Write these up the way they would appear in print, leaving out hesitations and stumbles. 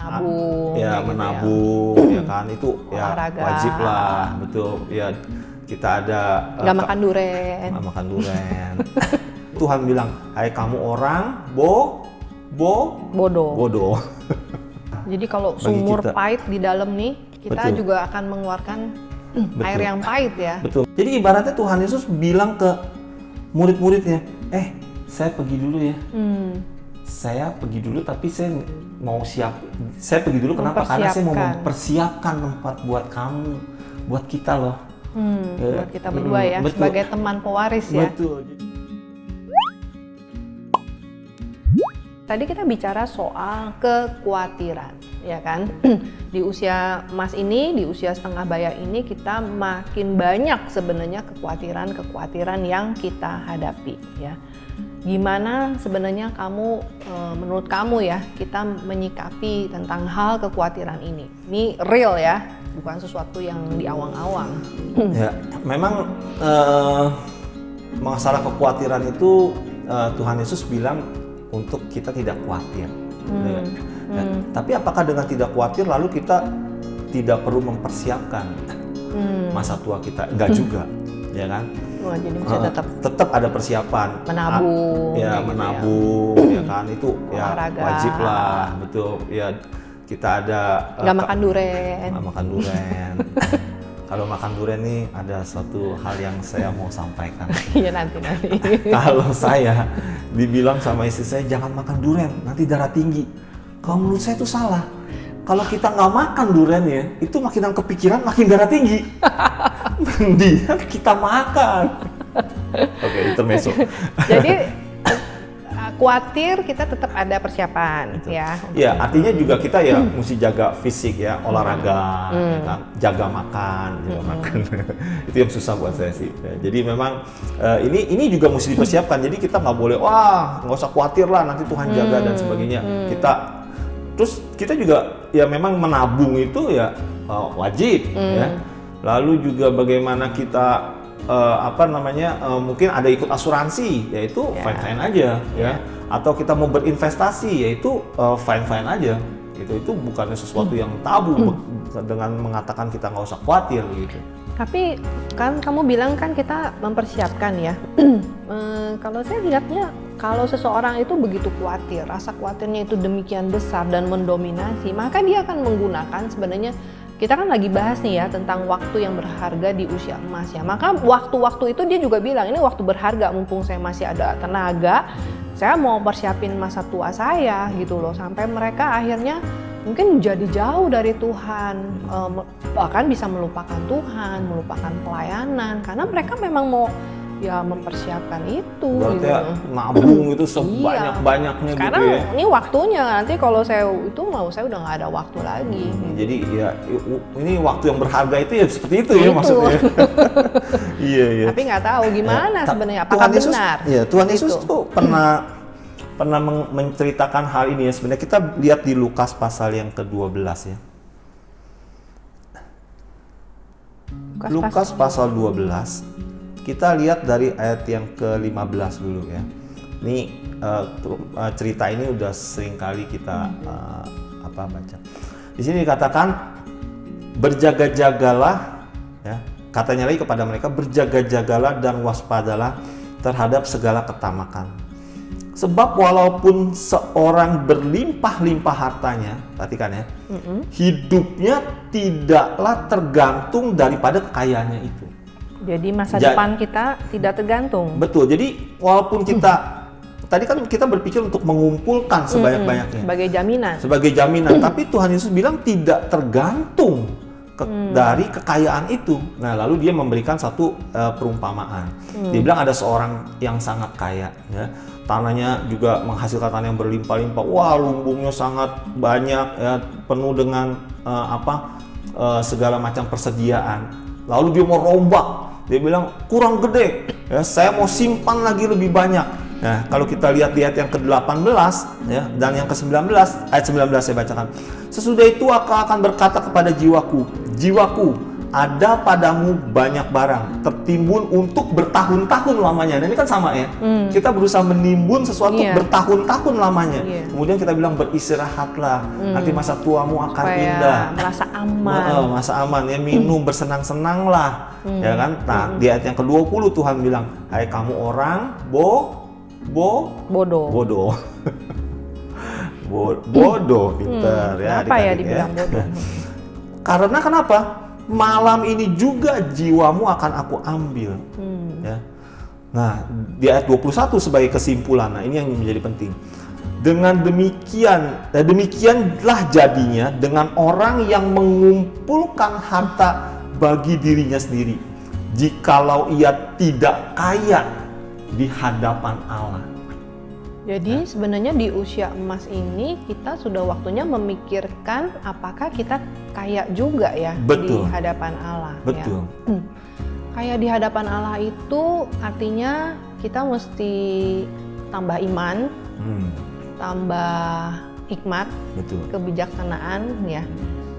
menabung, ya gitu menabung, ya kan itu ya olahraga. wajib lah, betul ya. Kita ada Nggak makan duren. nggak makan duren. Tuhan bilang, hai kamu orang Bodoh. bodoh. Jadi kalau Bagi sumur kita. pahit di dalam nih, kita Betul. juga akan mengeluarkan air Betul. yang pahit ya. Betul. Jadi ibaratnya Tuhan Yesus bilang ke murid-muridnya, saya pergi dulu ya. Saya pergi dulu, tapi saya mau siap. Saya pergi dulu kenapa? Karena saya mau mempersiapkan tempat buat kamu, buat kita loh. Buat kita berdua ya, betul. sebagai teman pewaris ya. Betul. Tadi kita bicara soal kekhawatiran, ya kan? Di usia emas ini, di usia setengah baya ini, kita makin banyak sebenarnya kekhawatiran yang kita hadapi, ya. Gimana sebenarnya kamu, menurut kamu ya, kita menyikapi tentang hal kekhawatiran ini? Ini real ya, bukan sesuatu yang diawang-awang. Ya, memang masalah kekhawatiran itu Tuhan Yesus bilang untuk kita tidak khawatir. Ya. Tapi apakah dengan tidak khawatir lalu kita tidak perlu mempersiapkan masa tua kita? Enggak juga, ya kan? Wah, jadi masih tetap ada persiapan. Menabung. Ya, gitu menabung, ya kan? Itu ya olahraga. wajib lah, betul. Ya, kita ada Nggak makan duren. nggak makan duren. Kalau makan durian nih ada suatu hal yang saya mau sampaikan. Iya nanti. Kalau saya dibilang sama istri saya jangan makan durian, nanti darah tinggi. Kalau menurut saya itu salah. Kalau kita nggak makan durian ya, itu makin kepikiran makin darah tinggi. Mendingan kita makan. Oke, intermezzo. Jadi khawatir kita tetap ada persiapan ya. Ya, artinya juga kita ya mesti jaga fisik ya, olahraga, ya kan? jaga makan. Itu yang susah buat saya sih. Ya, jadi memang ini juga mesti dipersiapkan. Jadi kita nggak boleh nggak usah khawatir lah nanti Tuhan jaga dan sebagainya. Terus kita juga ya memang menabung itu ya wajib ya. Lalu juga bagaimana kita mungkin ada ikut asuransi, yaitu fine-fine aja ya. Atau kita mau berinvestasi, yaitu fine-fine aja. Itu bukannya sesuatu yang tabu dengan mengatakan kita nggak usah khawatir gitu. Tapi kan kamu bilang kan kita mempersiapkan ya. Kalau saya lihatnya, kalau seseorang itu begitu khawatir, rasa khawatirnya itu demikian besar dan mendominasi, maka dia akan menggunakan sebenarnya. Kita kan lagi bahas nih ya tentang waktu yang berharga di usia emas ya. Maka waktu-waktu itu dia juga bilang ini waktu berharga, mumpung saya masih ada tenaga, saya mau persiapin masa tua saya gitu loh. Sampai mereka akhirnya mungkin jadi jauh dari Tuhan, bahkan bisa melupakan Tuhan, melupakan pelayanan, karena mereka memang mau ya mempersiapkan itu. Berarti gitu. ya nabung itu sebanyak-banyaknya gitu Sekarang ya. ini waktunya, nanti kalau saya saya udah nggak ada waktu lagi. Jadi ya ini waktu yang berharga itu ya seperti itu ya maksudnya. Iya. Tapi nggak tahu gimana sebenarnya, apakah Tuhan Yesus, benar? Ya, Tuhan Yesus tuh pernah menceritakan hal ini ya. Sebenarnya kita lihat di Lukas pasal yang ke-12 ya. Lukas pasal 12. Kita lihat dari ayat yang ke-15 dulu ya. Ini cerita ini udah sering kali kita baca. Di sini dikatakan berjaga-jagalah ya. Katanya lagi kepada mereka, berjaga-jagalah dan waspadalah terhadap segala ketamakan. Sebab walaupun seorang berlimpah-limpah hartanya, perhatikan ya, hidupnya tidaklah tergantung daripada kekayaannya itu. Jadi masa depan kita tidak tergantung. Betul. Jadi walaupun kita tadi kan kita berpikir untuk mengumpulkan sebanyak-banyaknya sebagai jaminan, tapi Tuhan Yesus bilang tidak tergantung dari kekayaan itu. Nah, lalu dia memberikan satu perumpamaan. Dia bilang ada seorang yang sangat kaya ya. Tanahnya juga menghasilkan tanah yang berlimpah-limpah. Wah, lumbungnya sangat banyak ya, penuh dengan segala macam persediaan. Lalu dia mau rombak. Dia bilang kurang gede, ya, saya mau simpan lagi lebih banyak. Nah, kalau kita lihat di ayat yang ke-18 ya, dan yang ke-19, ayat 19 saya bacakan. Sesudah itu aku akan berkata kepada jiwaku, ada padamu banyak barang tertimbun untuk bertahun-tahun lamanya. Dan ini kan sama ya. Kita berusaha menimbun sesuatu bertahun-tahun lamanya. Kemudian kita bilang beristirahatlah. Nanti masa tuamu akan supaya indah. merasa aman. Masa aman ya, minum bersenang-senanglah. Ya kan? Nah, di ayat yang ke-20 Tuhan bilang, "Hai kamu orang Bodoh. Bodoh, pintar ya. Kenapa ya dibilang bodoh? Karena kenapa? Malam ini juga jiwamu akan aku ambil. Ya. Nah, di ayat 21 sebagai kesimpulan, nah ini yang menjadi penting. Dengan demikianlah jadinya dengan orang yang mengumpulkan harta bagi dirinya sendiri, jikalau ia tidak kaya di hadapan Allah. Jadi sebenarnya di usia emas ini kita sudah waktunya memikirkan apakah kita kaya juga ya. Betul. Di hadapan Allah. Betul. Ya. Kaya di hadapan Allah itu artinya kita mesti tambah iman, tambah hikmat, betul, kebijaksanaan ya,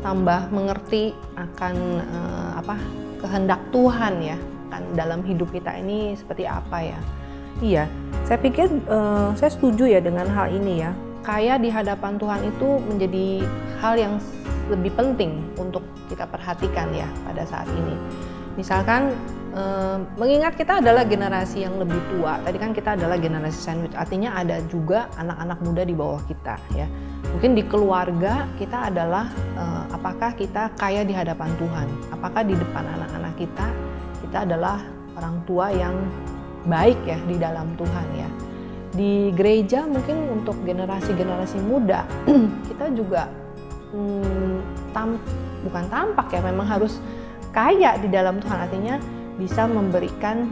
tambah mengerti akan kehendak Tuhan ya, kan dalam hidup kita ini seperti apa ya. Iya, saya pikir saya setuju ya dengan hal ini ya. Kaya di hadapan Tuhan itu menjadi hal yang lebih penting untuk kita perhatikan ya pada saat ini. Misalkan mengingat kita adalah generasi yang lebih tua. Tadi kan kita adalah generasi sandwich, artinya ada juga anak-anak muda di bawah kita ya. Mungkin di keluarga kita adalah apakah kita kaya di hadapan Tuhan? Apakah di depan anak-anak kita adalah orang tua yang baik ya di dalam Tuhan ya. Di gereja mungkin untuk generasi-generasi muda kita juga bukan tampak ya, memang harus kaya di dalam Tuhan, artinya bisa memberikan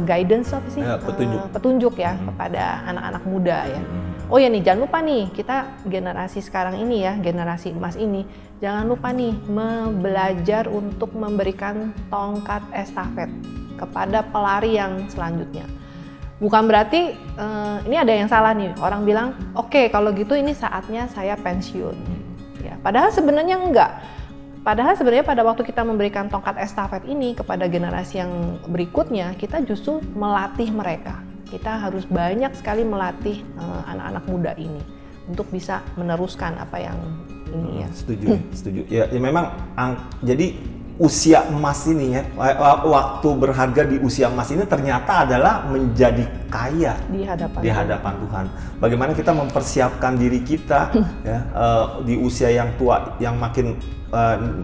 guidance apa sih? Ya, petunjuk ya kepada anak-anak muda ya. Oh ya nih, jangan lupa nih, kita generasi sekarang ini ya, generasi emas ini, jangan lupa nih belajar untuk memberikan tongkat estafet kepada pelari yang selanjutnya. Bukan berarti ini ada yang salah nih, orang bilang, oke, kalau gitu ini saatnya saya pensiun. Ya, padahal sebenarnya enggak. Padahal sebenarnya pada waktu kita memberikan tongkat estafet ini kepada generasi yang berikutnya, kita justru melatih mereka. Kita harus banyak sekali melatih anak-anak muda ini untuk bisa meneruskan apa yang ini ya. Setuju. Ya memang jadi usia emas ini ya, waktu berharga di usia emas ini ternyata adalah menjadi kaya di hadapan Tuhan. Bagaimana kita mempersiapkan diri kita ya, di usia yang tua, yang makin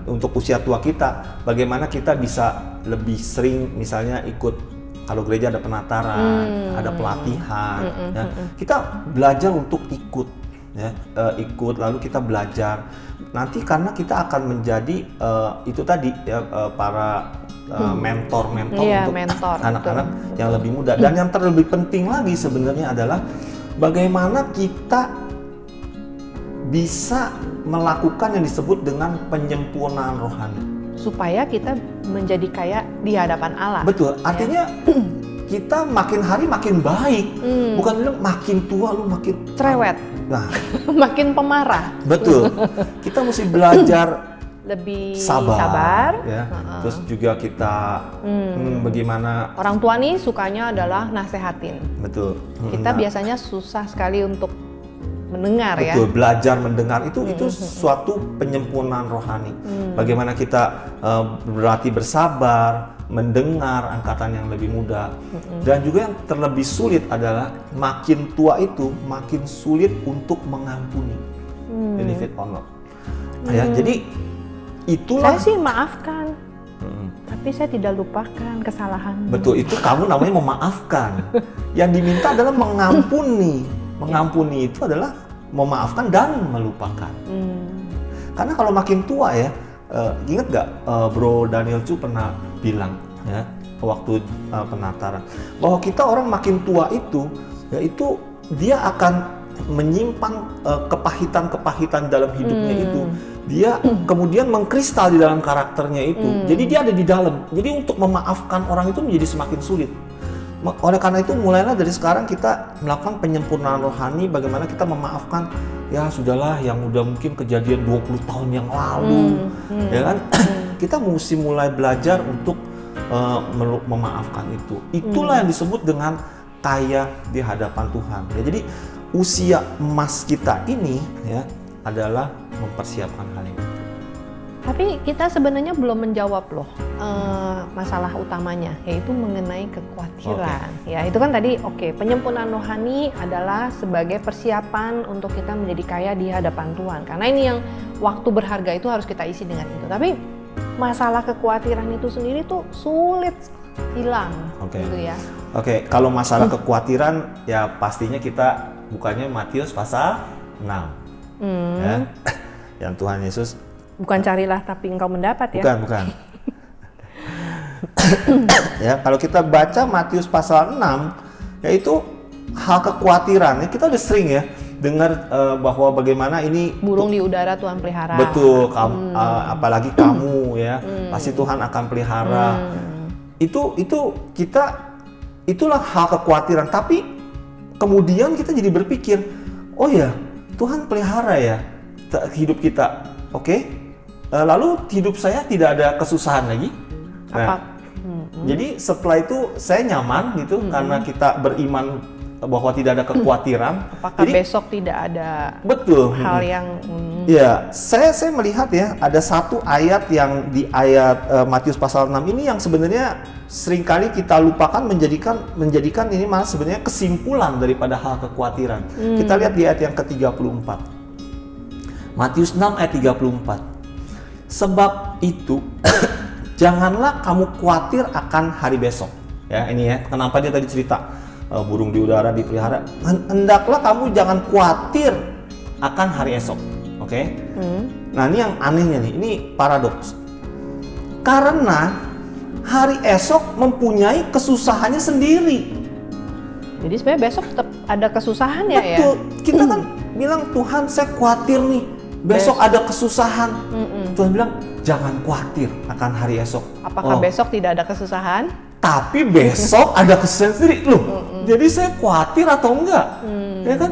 untuk usia tua kita, bagaimana kita bisa lebih sering misalnya ikut. Kalau gereja ada penataran, ada pelatihan, ya. Kita belajar untuk ikut, ya, lalu kita belajar. Nanti karena kita akan menjadi itu tadi ya, para mentor untuk anak-anak yang lebih muda. Dan yang terlebih penting lagi sebenarnya adalah bagaimana kita bisa melakukan yang disebut dengan penyempurnaan rohani. Supaya kita menjadi kaya di hadapan Allah. Betul, artinya kita makin hari makin baik. Bukan bilang makin tua lu makin cerewet. Nah, makin pemarah. Betul. Kita mesti belajar lebih sabar ya. Terus juga kita bagaimana orang tua nih sukanya adalah nasehatin. Betul. Kita biasanya susah sekali untuk mendengar. Betul, ya. Belajar mendengar itu suatu penyempurnaan rohani. Bagaimana kita berlatih bersabar, mendengar angkatan yang lebih muda. Dan juga yang terlebih sulit adalah makin tua itu makin sulit untuk mengampuni. Benefit honor. Ya, jadi itulah. Saya sih maafkan. Tapi saya tidak lupakan kesalahan. Betul, itu kamu namanya memaafkan. Yang diminta adalah mengampuni. Mengampuni itu adalah memaafkan dan melupakan. Karena kalau makin tua ya, ingat gak Bro Daniel Chu pernah bilang ya waktu penataran bahwa kita orang makin tua itu, yaitu dia akan menyimpan kepahitan-kepahitan dalam hidupnya itu. Dia kemudian mengkristal di dalam karakternya itu. Jadi dia ada di dalam. Jadi untuk memaafkan orang itu menjadi semakin sulit. Oleh karena itu mulailah dari sekarang kita melakukan penyempurnaan rohani, bagaimana kita memaafkan, ya sudahlah yang udah mungkin kejadian 20 tahun yang lalu, ya kan? Kita mesti mulai belajar untuk memaafkan itu. Itulah yang disebut dengan kaya di hadapan Tuhan. Ya, jadi usia emas kita ini ya adalah mempersiapkan hal ini. Tapi kita sebenarnya belum menjawab loh masalah utamanya, yaitu mengenai kekhawatiran. Ya itu kan tadi penyempurnaan rohani adalah sebagai persiapan untuk kita menjadi kaya di hadapan Tuhan. Karena ini yang waktu berharga itu harus kita isi dengan itu. Tapi masalah kekhawatiran itu sendiri tuh sulit hilang, gitu ya. Kalau masalah kekhawatiran ya pastinya kita bukannya Matius pasal 6. Ya. Yang Tuhan Yesus bukan carilah tapi engkau mendapat ya. Bukan. Ya, kalau kita baca Matius pasal 6 yaitu hal kekhawatiran. Ya, kita udah sering ya dengar bahwa bagaimana ini burung di udara Tuhan pelihara. Betul, apalagi kamu ya, pasti Tuhan akan pelihara. Itulah hal kekhawatiran. Tapi kemudian kita jadi berpikir, oh ya, Tuhan pelihara ya hidup kita. Lalu hidup saya tidak ada kesusahan lagi. Jadi setelah itu saya nyaman gitu karena kita beriman bahwa tidak ada kekhawatiran. Apakah jadi, besok tidak ada hal yang Ya, saya melihat ya ada satu ayat yang di ayat Matius pasal 6 ini yang sebenarnya seringkali kita lupakan menjadikan ini malah sebenarnya kesimpulan daripada hal kekhawatiran. Kita lihat di ayat yang ke-34. Matius 6 ayat 34. Sebab itu janganlah kamu khawatir akan hari besok. Ya, ini ya. Kenapa dia tadi cerita burung di udara dipelihara? Hendaklah kamu jangan khawatir akan hari esok. Nah, ini yang anehnya nih. Ini paradoks. Karena hari esok mempunyai kesusahannya sendiri. Jadi sebenarnya besok tetap ada kesusahan ya. Betul. Kita kan bilang Tuhan saya khawatir nih. Besok ada kesusahan. Tuhan bilang jangan khawatir akan hari esok. Apakah besok tidak ada kesusahan? Tapi besok ada kesusahan sendiri loh. Jadi saya khawatir atau enggak? Ya kan?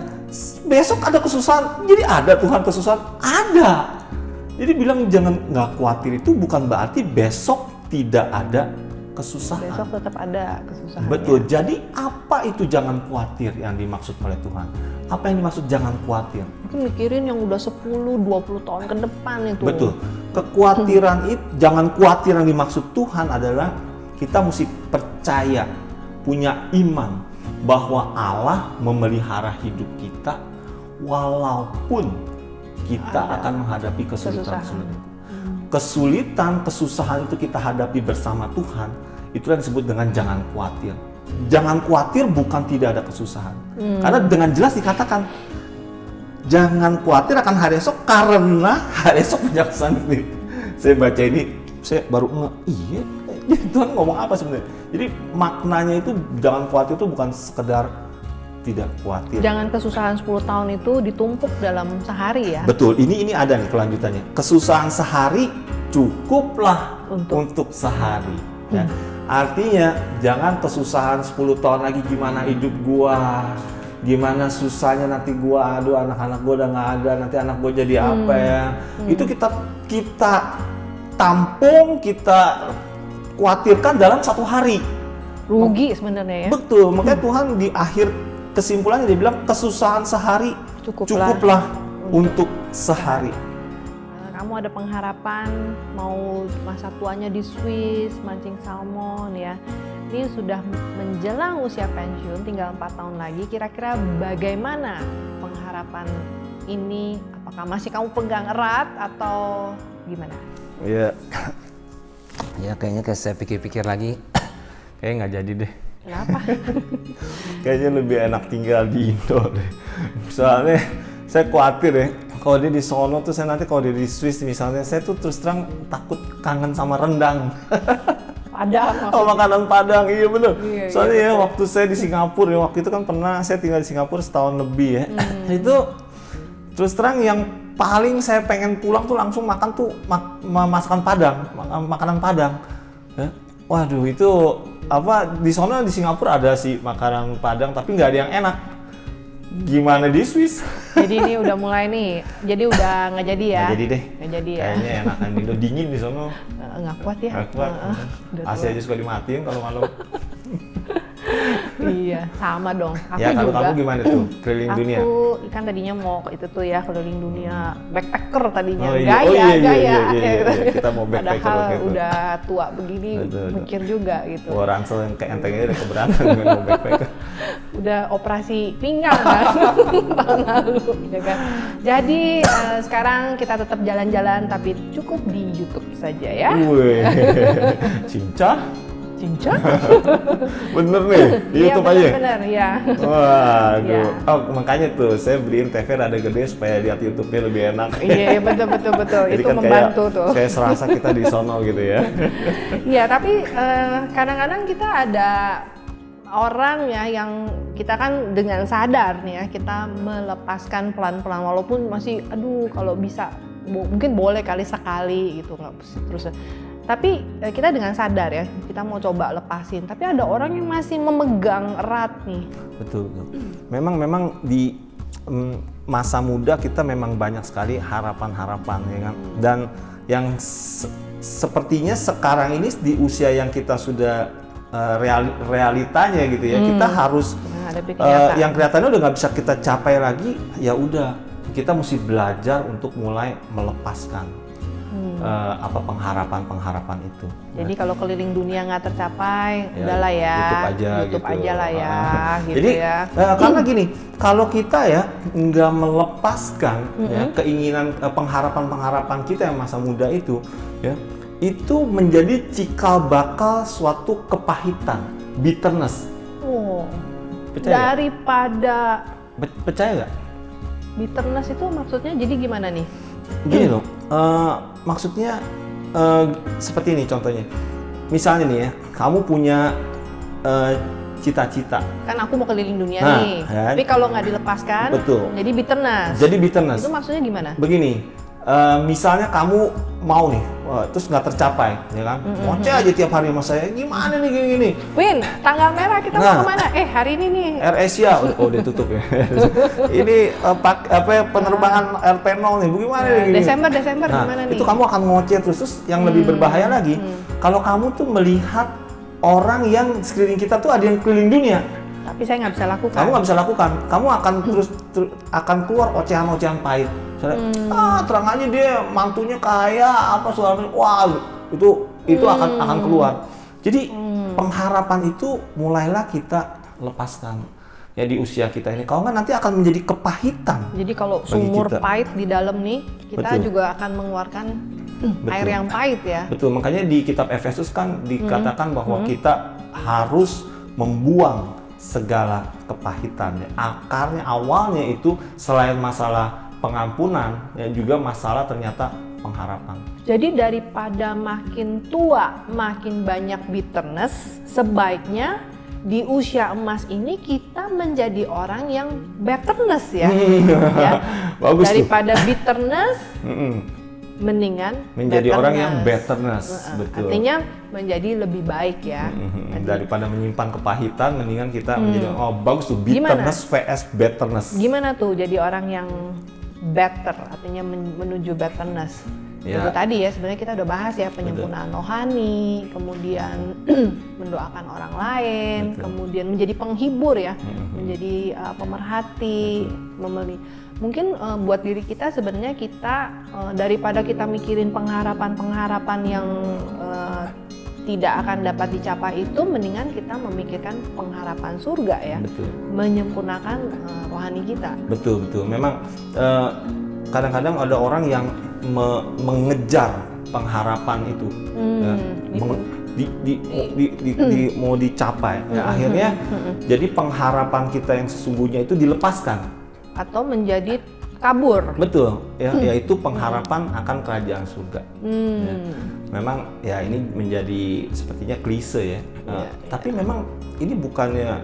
Besok ada kesusahan. Jadi ada Tuhan kesusahan? Ada. Jadi bilang jangan nggak khawatir itu bukan berarti besok tidak ada kesusahan. Besok tetap ada kesusahan. Betul. Jadi apa itu jangan khawatir yang dimaksud oleh Tuhan? Apa yang dimaksud jangan khawatir? Mungkin mikirin yang udah 10-20 tahun ke depan itu. Betul. Kekhawatiran itu, jangan khawatir yang dimaksud Tuhan adalah kita mesti percaya, punya iman bahwa Allah memelihara hidup kita walaupun kita akan menghadapi kesulitan. Kesulitan, kesusahan itu kita hadapi bersama Tuhan. Itulah yang disebut dengan jangan khawatir. Jangan khawatir bukan tidak ada kesusahan. Karena dengan jelas dikatakan jangan khawatir akan hari esok karena hari esok punya kesusahan sendiri. Saya baca ini, saya baru iya, Tuhan ngomong apa sebenarnya? Jadi maknanya itu jangan khawatir itu bukan sekedar tidak khawatir. Jangan kesusahan 10 tahun itu ditumpuk dalam sehari ya. Betul, ini ada nih kelanjutannya. Kesusahan sehari cukuplah untuk sehari. Ya. Artinya jangan kesusahan 10 tahun lagi gimana hidup gua, gimana susahnya nanti gua, aduh anak-anak gua udah nggak ada, nanti anak gua jadi apa ya. Itu kita tampung, kita khawatirkan dalam satu hari. Rugi sebenarnya ya. Betul, makanya Tuhan di akhir kesimpulannya dia bilang kesusahan sehari cukuplah untuk sehari. Kamu ada pengharapan mau masa tuanya di Swiss mancing salmon ya. Ini sudah menjelang usia pensiun, tinggal 4 tahun lagi. Kira-kira bagaimana pengharapan ini? Apakah masih kamu pegang erat atau gimana? Ya kayaknya saya pikir-pikir lagi, kayaknya nggak jadi deh. Kenapa? Kayaknya lebih enak tinggal di Indo deh. Soalnya saya khawatir ya, kalau dia di sono tuh saya nanti kalau dia di Swiss misalnya, saya tuh terus terang takut kangen sama rendang. Padang. Oh, makanan Padang, iya bener. Iya, soalnya iya, ya waktu saya di Singapura ya, waktu itu kan pernah saya tinggal di Singapura setahun lebih ya. Itu terus terang yang paling saya pengen pulang tuh langsung makan tuh masakan Padang, makanan Padang. Ya. Waduh, itu apa di sana di Singapura ada sih makanan Padang tapi nggak ada yang enak. Gimana di Swiss? Jadi ini udah mulai nih, jadi udah nggak jadi ya? Nggak jadi deh. Nggak jadi ya? Kayaknya enakan di dingin di sana. Nggak kuat ya? Nggak kuat. Udah AC tua. aja suka dimatiin kalau malam. Iya, sama dong. Aku Ya kalau juga. kamu gimana tuh keliling dunia? Aku kan tadinya mau ke itu tuh ya, keliling dunia, backpacker tadinya, Oh iya, gaya, oh iya, iya, gaya. iya, iya, iya. Kita mau backpacker Padahal waktu itu. udah tua begini, Betul. mikir juga gitu. Wah, ransel yang kayak enteng aja udah keberatan dengan mau backpacker. Udah operasi pinggang kan tahun lalu, ya kan. Jadi sekarang kita tetap jalan-jalan, tapi cukup di YouTube saja ya. Wih, cincang? Cincang? Bener nih, di Iya, YouTube aja? bener-bener, ya. Waduh, Iya. oh makanya tuh saya beliin TV rada gede supaya lihat YouTube-nya lebih enak. Iya, betul-betul. Jadi Itu kan membantu kayak, tuh. kayak serasa kita di sono gitu ya. Iya, tapi kadang-kadang kita ada orang ya yang kita kan dengan sadar nih ya, kita melepaskan pelan-pelan walaupun masih aduh kalau bisa mungkin boleh kali sekali gitu, nggak terus. Tapi kita dengan sadar ya, kita mau coba lepasin. Tapi ada orang yang masih memegang erat nih. Betul. Memang di masa muda kita memang banyak sekali harapan-harapan ya kan. Dan yang sepertinya sekarang ini di usia yang kita sudah realitanya gitu ya, kita harus Menghadapi kenyataan. yang kelihatannya udah nggak bisa kita capai lagi, ya udah kita mesti belajar untuk mulai melepaskan pengharapan itu. Jadi kalau keliling dunia nggak tercapai, Ya, udahlah ya. YouTube aja YouTube gitu. aja lah ya, gitu Jadi ya. karena gini, kalau kita ya nggak melepaskan ya, keinginan pengharapan kita yang masa muda itu, ya itu menjadi cikal bakal suatu kepahitan, bitterness. Oh, Percaya nggak? daripada Percaya nggak? bitterness itu maksudnya jadi gimana nih? Gini loh, maksudnya seperti ini contohnya. Misalnya nih ya, kamu punya cita-cita. Kan aku mau keliling dunia Nah, nih, kan? tapi kalau nggak dilepaskan, Betul. jadi bitterness. Jadi bitterness. Itu maksudnya gimana? Begini, misalnya kamu mau nih, terus nggak tercapai, ya kan? Ngoceh aja tiap hari sama saya, gimana nih gini-gini? Win, tanggal merah kita Nah. mau kemana? Hari ini nih. Air Asia, oh udah tutup ya. Ini penerbangan Air Penol nih, bagaimana nih? Gini? Desember Nah, gimana nih? itu kamu akan ngoceh terus yang lebih berbahaya lagi, kalau kamu tuh melihat orang yang sekeliling kita tuh ada yang keliling dunia, Tapi saya nggak bisa lakukan. kamu nggak bisa lakukan, kamu akan terus akan keluar ocehan-ocehan pahit. Misalnya, terang aja dia mantunya kaya apa soalnya, wah itu akan keluar. Jadi pengharapan itu mulailah kita lepaskan ya di usia kita ini. Kalau nggak nanti akan menjadi kepahitan. Jadi kalau Bagi sumur kita. pahit di dalam nih, kita Betul. juga akan mengeluarkan air Betul. yang pahit ya. Betul, makanya di kitab Efesus kan dikatakan bahwa kita harus membuang segala kepahitan. Akarnya awalnya itu selain masalah pengampunan, ya juga masalah ternyata pengharapan. Jadi daripada makin tua, makin banyak bitterness, sebaiknya di usia emas ini kita menjadi orang yang betterness ya. Ya. Bagus tuh. Daripada bitterness, mendingan Menjadi orang yang betterness. betterness, betul. Artinya menjadi lebih baik ya. Daripada menyimpan kepahitan, mendingan kita menjadi bagus tuh, Gimana? bitterness vs betterness. Gimana tuh jadi orang yang better, artinya menuju betterness? Ya. Itu tadi ya, sebenarnya kita udah bahas ya, penyempurnaan rohani, kemudian mendoakan orang lain, Betul. kemudian menjadi penghibur ya, menjadi pemerhati, mungkin buat diri kita sebenarnya kita daripada kita mikirin pengharapan-pengharapan yang tidak akan dapat dicapai itu, mendingan kita memikirkan pengharapan surga ya, Betul. menyempurnakan rohani kita. Betul. Memang kadang-kadang ada orang yang mengejar pengharapan itu, ya, mau dicapai. Ya, akhirnya jadi pengharapan kita yang sesungguhnya itu dilepaskan. Atau menjadi kabur. Betul, ya, yaitu pengharapan akan kerajaan surga. Ya. Memang ya ini menjadi sepertinya klise ya. Tapi memang ini bukannya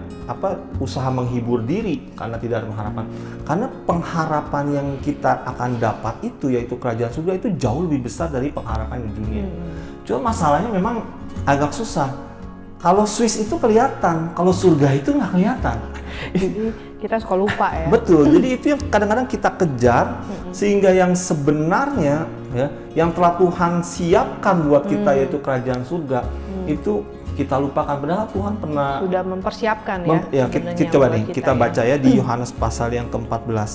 usaha menghibur diri karena tidak ada pengharapan. Karena pengharapan yang kita akan dapat itu yaitu kerajaan surga itu jauh lebih besar dari pengharapan di dunia. Cuma masalahnya memang agak susah. Kalau Swiss itu kelihatan, kalau surga itu nggak kelihatan. Jadi kita suka lupa ya. Betul, jadi itu yang kadang-kadang kita kejar, sehingga yang sebenarnya ya, yang telah Tuhan siapkan buat kita yaitu kerajaan surga, itu kita lupakan. Padahal Tuhan pernah Sudah mempersiapkan ya, sebenarnya kita coba buat nih, kita ya. baca ya di Yohanes pasal yang ke-14.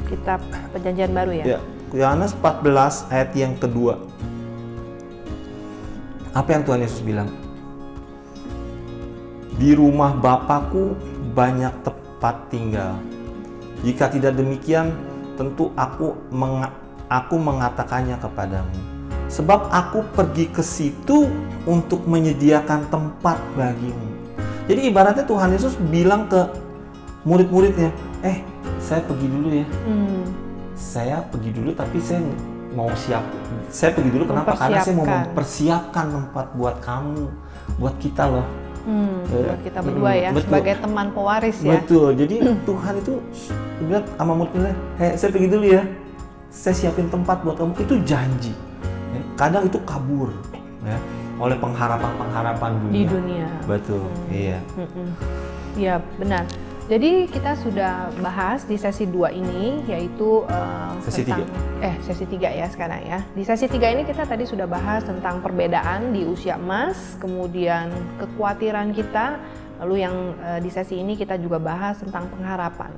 Kitab Perjanjian Baru ya. Ya, Yohanes 14 ayat yang kedua. Apa yang Tuhan Yesus bilang? Di rumah Bapakku banyak tempat tinggal. Jika tidak demikian, tentu aku mengatakannya kepadamu. Sebab aku pergi ke situ untuk menyediakan tempat bagimu. Jadi ibaratnya Tuhan Yesus bilang ke murid-muridnya, saya pergi dulu ya. Saya pergi dulu, tapi saya mau siap. Saya pergi dulu kenapa? Karena saya mau mempersiapkan tempat buat kamu, buat kita loh. Buat kita berdua ya, betul. sebagai teman pewaris ya. Betul. Jadi Tuhan itu bilang sama murid-muridnya, saya pergi dulu ya. Saya siapin tempat buat kamu. Itu janji. Ya, kadang itu kabur ya, oleh pengharapan-pengharapan dunia. Di dunia. Betul. Iya. Iya, benar. Jadi kita sudah bahas di sesi 2 ini, yaitu Sesi tentang 3. Sesi 3 ya sekarang ya. Di sesi 3 ini kita tadi sudah bahas tentang perbedaan di usia emas, kemudian kekhawatiran kita, lalu yang di sesi ini kita juga bahas tentang pengharapan.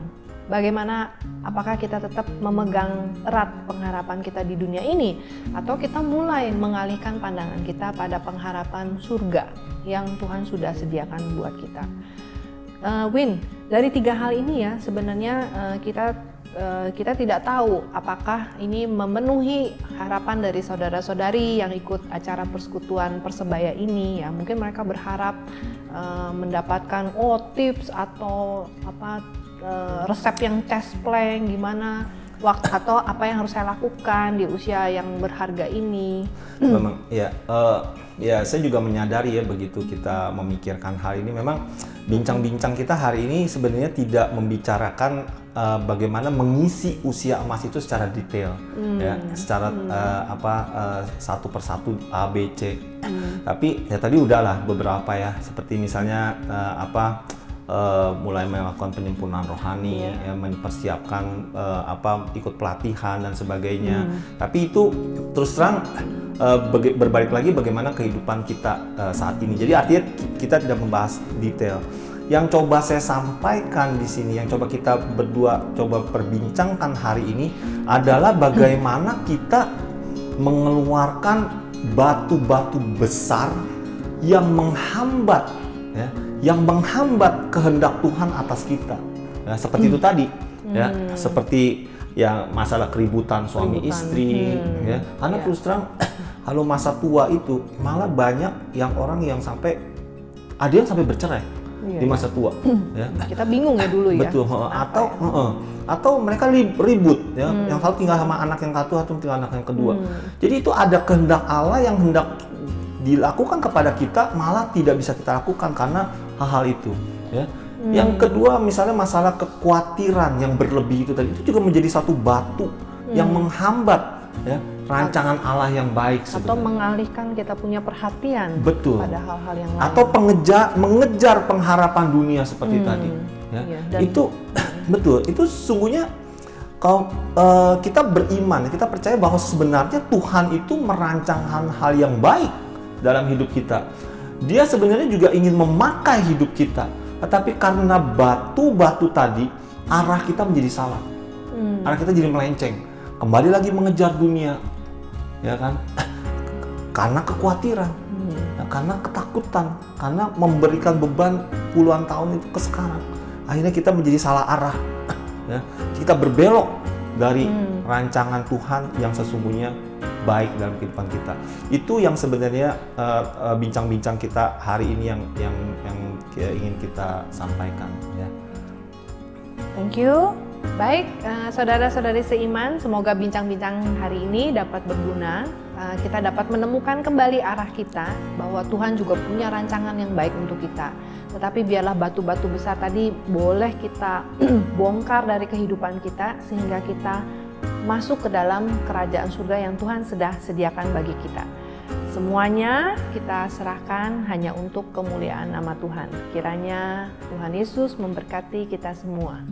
Bagaimana, apakah kita tetap memegang erat pengharapan kita di dunia ini, atau kita mulai mengalihkan pandangan kita pada pengharapan surga yang Tuhan sudah sediakan buat kita. Win, dari 3 hal ini ya sebenarnya kita tidak tahu apakah ini memenuhi harapan dari saudara-saudari yang ikut acara persekutuan Persebaya ini ya. Mungkin mereka berharap mendapatkan tips atau resep yang cespleng gimana waktu atau apa yang harus saya lakukan di usia yang berharga ini. Memang ya, saya juga menyadari ya, begitu kita memikirkan hal ini, memang bincang-bincang kita hari ini sebenarnya tidak membicarakan bagaimana mengisi usia emas itu secara detail, ya, secara satu persatu A, B, C. Tapi ya tadi udahlah beberapa ya, seperti misalnya mulai melakukan penyempurnaan rohani, ya, mempersiapkan ikut pelatihan dan sebagainya. Tapi itu terus terang berbalik lagi bagaimana kehidupan kita saat ini. Jadi artinya kita tidak membahas detail. Yang coba saya sampaikan di sini, yang coba kita berdua coba perbincangkan hari ini adalah bagaimana kita mengeluarkan batu-batu besar yang menghambat, ya, yang menghambat kehendak Tuhan atas kita. Ya, seperti itu tadi, ya, seperti ya masalah keributan suami istri, ya. Karena terus terang kalau masa tua itu malah banyak orang yang sampai ada yang sampai bercerai di masa tua, ya. Kita bingung ya dulu ya. Betul, atau mereka ribut, ya. Yang satu tinggal sama anak yang satu, atau tinggal anak yang kedua. Jadi itu ada kehendak Allah yang hendak dilakukan kepada kita, malah tidak bisa kita lakukan karena hal-hal itu, ya. Yang kedua misalnya masalah kekhawatiran yang berlebih itu tadi, itu juga menjadi satu batu yang menghambat, ya, rancangan Allah yang baik sebenarnya. Atau mengalihkan kita punya perhatian pada hal-hal yang lain. Atau mengejar pengharapan dunia seperti tadi, ya. Itu betul, itu sesungguhnya kalau kita beriman, kita percaya bahwa sebenarnya Tuhan itu merancang hal yang baik dalam hidup kita. Dia sebenarnya juga ingin memakai hidup kita, tetapi karena batu-batu tadi arah kita menjadi salah, arah kita jadi melenceng, kembali lagi mengejar dunia, ya kan? Karena kekhawatiran, karena ketakutan, karena memberikan beban puluhan tahun itu ke sekarang, akhirnya kita menjadi salah arah, ya. Kita berbelok dari rancangan Tuhan yang sesungguhnya baik dalam kehidupan kita. Itu yang sebenarnya bincang-bincang kita hari ini yang ingin kita sampaikan, ya. Thank you. Baik, saudara-saudari seiman, semoga bincang-bincang hari ini dapat berguna. Kita dapat menemukan kembali arah kita, bahwa Tuhan juga punya rancangan yang baik untuk kita. Tetapi biarlah batu-batu besar tadi boleh kita bongkar dari kehidupan kita, sehingga kita masuk ke dalam kerajaan surga yang Tuhan sudah sediakan bagi kita. Semuanya kita serahkan hanya untuk kemuliaan nama Tuhan. Kiranya Tuhan Yesus memberkati kita semua.